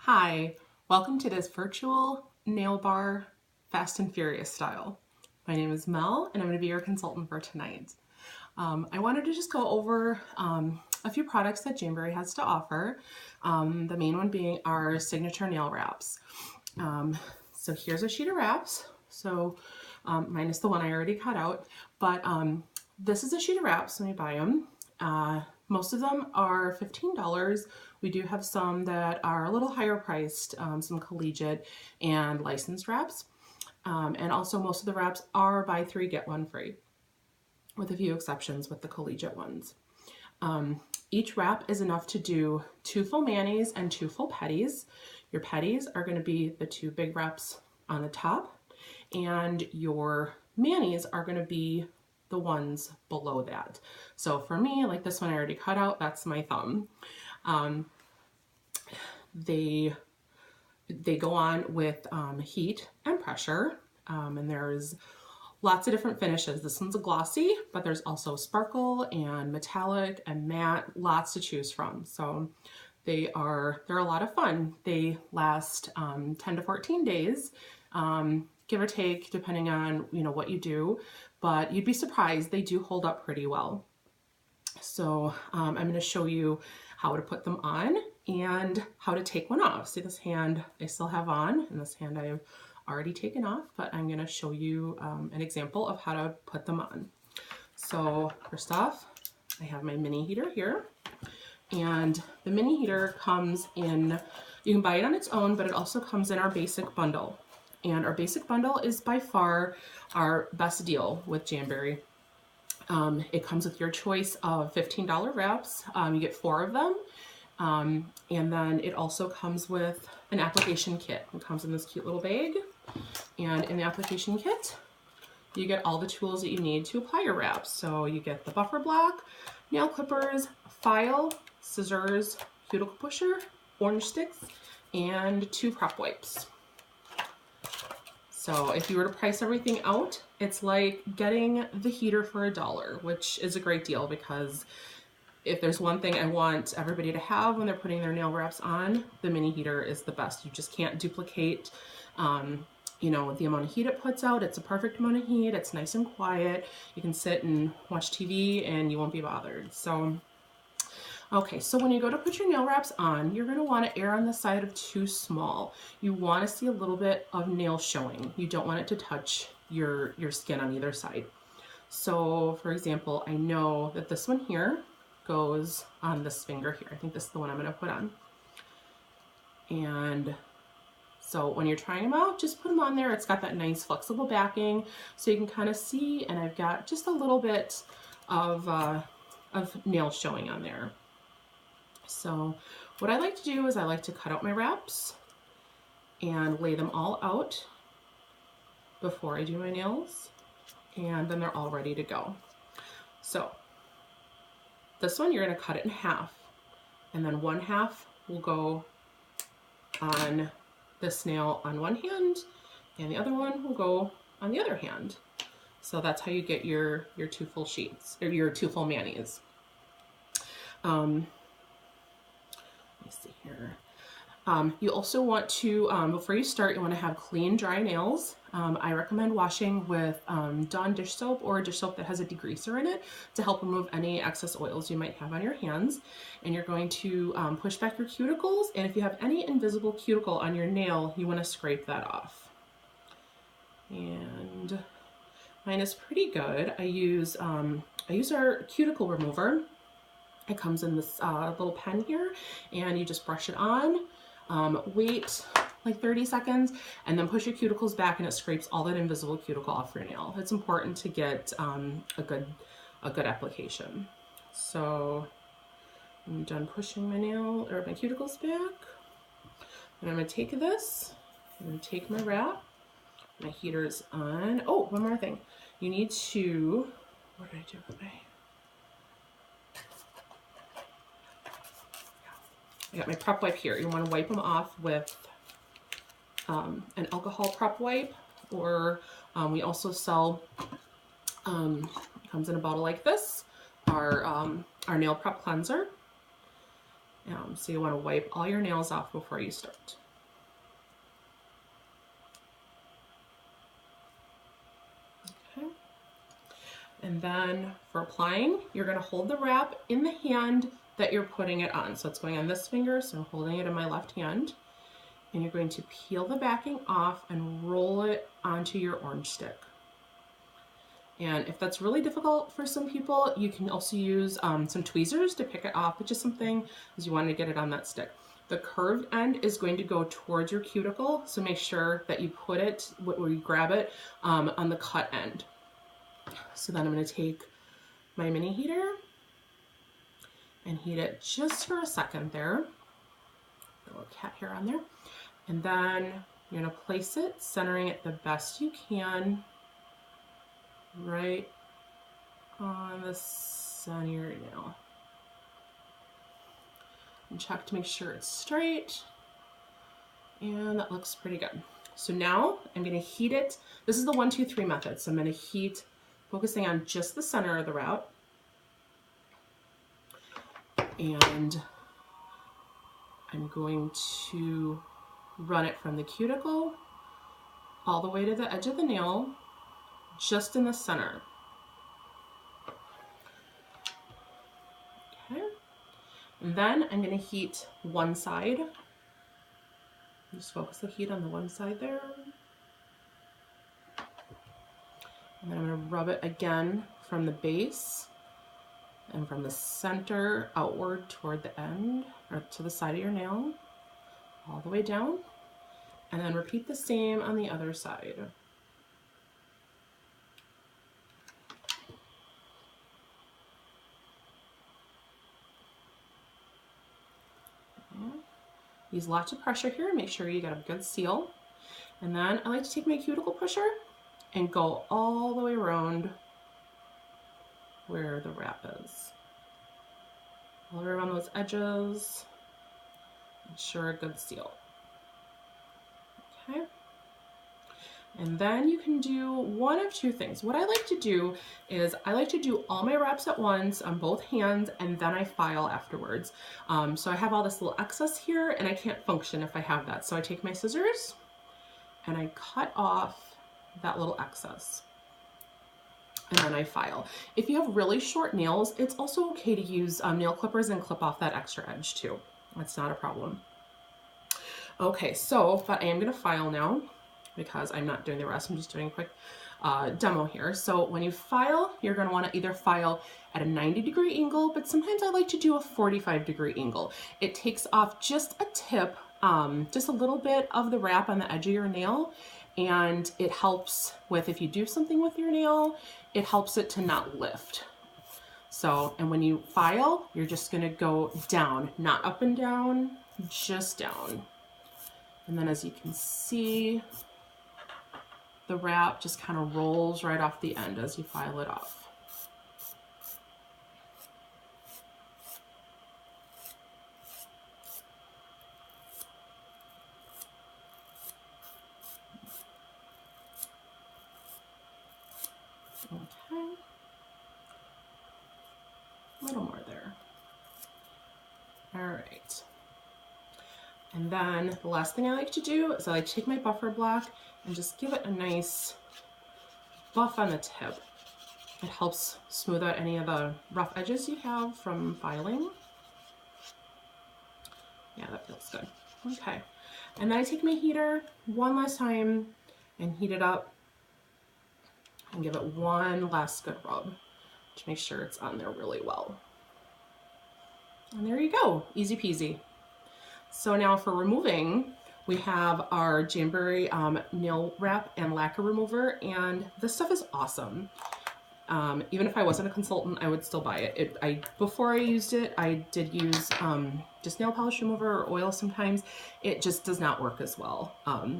Hi, welcome to this virtual nail bar Fast and Furious style. My name is Mel and I'm going to be your consultant for tonight. I wanted to just go over a few products that Janeberry has to offer, the main one being our signature nail wraps. So here's a sheet of wraps, so minus the one I already cut out, but this is a sheet of wraps when you buy them. Most of them are $15. We do have some that are a little higher priced, some collegiate and licensed wraps. And also most of the wraps are buy three, get one free, with a few exceptions with the collegiate ones. Each wrap is enough to do 2 full manis and 2 full petties. Your petties are going to be the 2 big wraps on the top, and your manis are going to be the ones below that. So for me, like this one I already cut out, that's my thumb. They go on with heat and pressure, and there's lots of different finishes. This one's a glossy, but there's also sparkle and metallic and matte, lots to choose from. So they're a lot of fun. They last 10 to 14 days, give or take, depending on what you do, but you'd be surprised, they do hold up pretty well. So I'm going to show you how to put them on and how to take one off. See, this hand I still have on, and this hand I've already taken off, but I'm going to show you an example of how to put them on. So first off, I have my mini heater here, and the mini heater comes in, you can buy it on its own, but it also comes in our basic bundle. And our basic bundle is by far our best deal with Janeberry. It comes with your choice of $15 wraps. You get 4 of them. And then it also comes with an application kit. It comes in this cute little bag. And in the application kit, you get all the tools that you need to apply your wraps. So you get the buffer block, nail clippers, file, scissors, cuticle pusher, orange sticks, and 2 prep wipes. So if you were to price everything out, it's like getting the heater for $1, which is a great deal, because if there's one thing I want everybody to have when they're putting their nail wraps on, the mini heater is the best. You just can't duplicate, the amount of heat it puts out. It's a perfect amount of heat. It's nice and quiet. You can sit and watch TV and you won't be bothered. So, okay, so when you go to put your nail wraps on, you're going to want to err on the side of too small. You want to see a little bit of nail showing. You don't want it to touch your skin on either side. So, for example, I know that this one here goes on this finger here. I think this is the one I'm going to put on. And so when you're trying them out, just put them on there. It's got that nice flexible backing, so you can kind of see, and I've got just a little bit of nail showing on there. So what I like to do is I like to cut out my wraps and lay them all out before I do my nails, and then they're all ready to go. So this one, you're going to cut it in half, and then one half will go on this nail on one hand, and the other one will go on the other hand. So that's how you get your 2 full sheets, or your 2 full manis. Let me see here. You also want to, before you start, you want to have clean, dry nails. I recommend washing with Dawn dish soap, or a dish soap that has a degreaser in it, to help remove any excess oils you might have on your hands. And you're going to push back your cuticles, and if you have any invisible cuticle on your nail, you want to scrape that off. And mine is pretty good. I use our cuticle remover. It comes in this little pen here, and you just brush it on. Wait like 30 seconds, and then push your cuticles back, and it scrapes all that invisible cuticle off your nail. It's important to get a good application. So I'm done pushing my nail or my cuticles back, and I'm going to take this. I'm going to take my wrap. My heater's on. Oh, one more thing. You need to. What did I do with my? I got my prep wipe here. You want to wipe them off with an alcohol prep wipe, or we also sell, it comes in a bottle like this, our nail prep cleanser. So you want to wipe all your nails off before you start. Okay. And then for applying, you're going to hold the wrap in the hand that you're putting it on. So it's going on this finger, so I'm holding it in my left hand. And you're going to peel the backing off and roll it onto your orange stick. And if that's really difficult for some people, you can also use some tweezers to pick it off, but just something as you want to get it on that stick. The curved end is going to go towards your cuticle, so make sure that you put it, where you grab it, on the cut end. So then I'm going to take my mini heater and heat it just for a second there. A little cat hair on there. And then you're going to place it, centering it the best you can, right on the center of your nail. And check to make sure it's straight. And that looks pretty good. So now I'm going to heat it. This is the 1, 2, 3 method. So I'm going to heat, focusing on just the center of the route. And I'm going to run it from the cuticle all the way to the edge of the nail, just in the center. Okay. And then I'm going to heat one side. Just focus the heat on the one side there. And then I'm going to rub it again from the base and from the center outward toward the end, or to the side of your nail, all the way down. And then repeat the same on the other side. Use lots of pressure here, make sure you get a good seal. And then I like to take my cuticle pusher and go all the way around where the wrap is. All the way around those edges, ensure a good seal. Okay. And then you can do one of two things. What I like to do is I like to do all my wraps at once on both hands, and then I file afterwards. So I have all this little excess here and I can't function if I have that. So I take my scissors and I cut off that little excess. And then I file. If you have really short nails, it's also okay to use nail clippers and clip off that extra edge too. That's not a problem. Okay, so, but I am gonna file now, because I'm not doing the rest, I'm just doing a quick demo here. So when you file, you're going to want to either file at a 90-degree angle, but sometimes I like to do a 45-degree angle. It takes off just a tip, just a little bit of the wrap on the edge of your nail, and it helps with, if you do something with your nail, it helps it to not lift. So, and when you file, you're just going to go down, not up and down, just down. And then as you can see, the wrap just kind of rolls right off the end as you file it off. Okay. A little more there. All right. And then the last thing I like to do is I like to take my buffer block and just give it a nice buff on the tip. It helps smooth out any of the rough edges you have from filing. Yeah, that feels good. Okay. And then I take my heater one last time and heat it up and give it one last good rub to make sure it's on there really well. And there you go, easy peasy. So now for removing, we have our Jamberry nail wrap and lacquer remover, and this stuff is awesome. Even if I wasn't a consultant, I would still buy it. Before I used it, I did use just nail polish remover or oil sometimes. It just does not work as well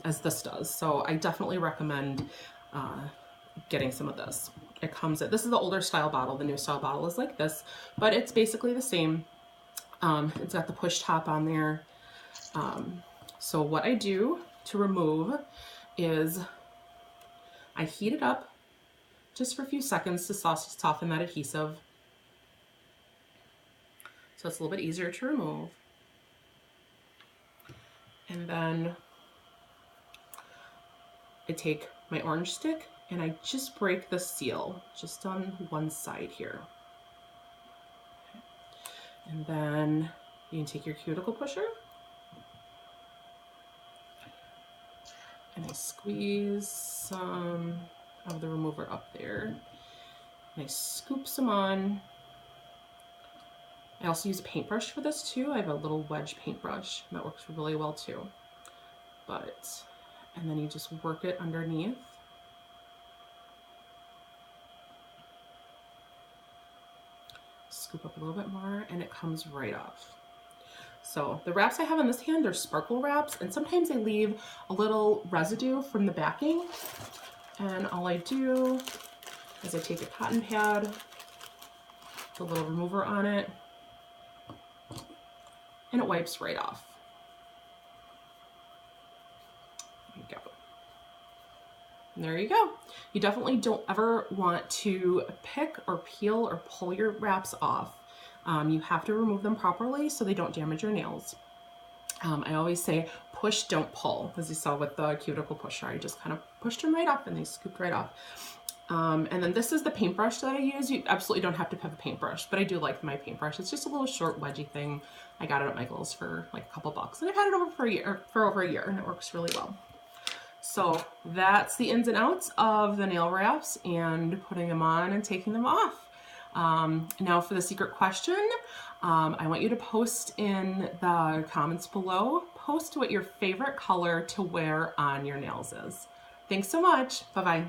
as this does. So I definitely recommend getting some of this. It comes, this is the older style bottle. The new style bottle is like this, but it's basically the same. It's got the push top on there. So what I do to remove is I heat it up just for a few seconds to soften that adhesive. So it's a little bit easier to remove. And then I take my orange stick and I just break the seal just on one side here. And then you can take your cuticle pusher and I squeeze some of the remover up there. And I scoop some on. I also use a paintbrush for this too. I have a little wedge paintbrush that works really well too. And then you just work it underneath. Scoop up a little bit more and it comes right off. So the wraps I have in this hand are sparkle wraps, and sometimes I leave a little residue from the backing. And all I do is I take a cotton pad, put a little remover on it, and it wipes right off. There you go. And there you go. You definitely don't ever want to pick or peel or pull your wraps off. You have to remove them properly so they don't damage your nails. I always say push, don't pull, as you saw with the cuticle pusher. I just kind of pushed them right off and they scooped right off. And then this is the paintbrush that I use. You absolutely don't have to have a paintbrush, but I do like my paintbrush. It's just a little short wedgy thing. I got it at Michael's for like a couple bucks, and I've had it for over a year, and it works really well. So that's the ins and outs of the nail wraps and putting them on and taking them off. Now for the secret question, I want you to post in the comments below, post what your favorite color to wear on your nails is. Thanks so much. Bye-bye.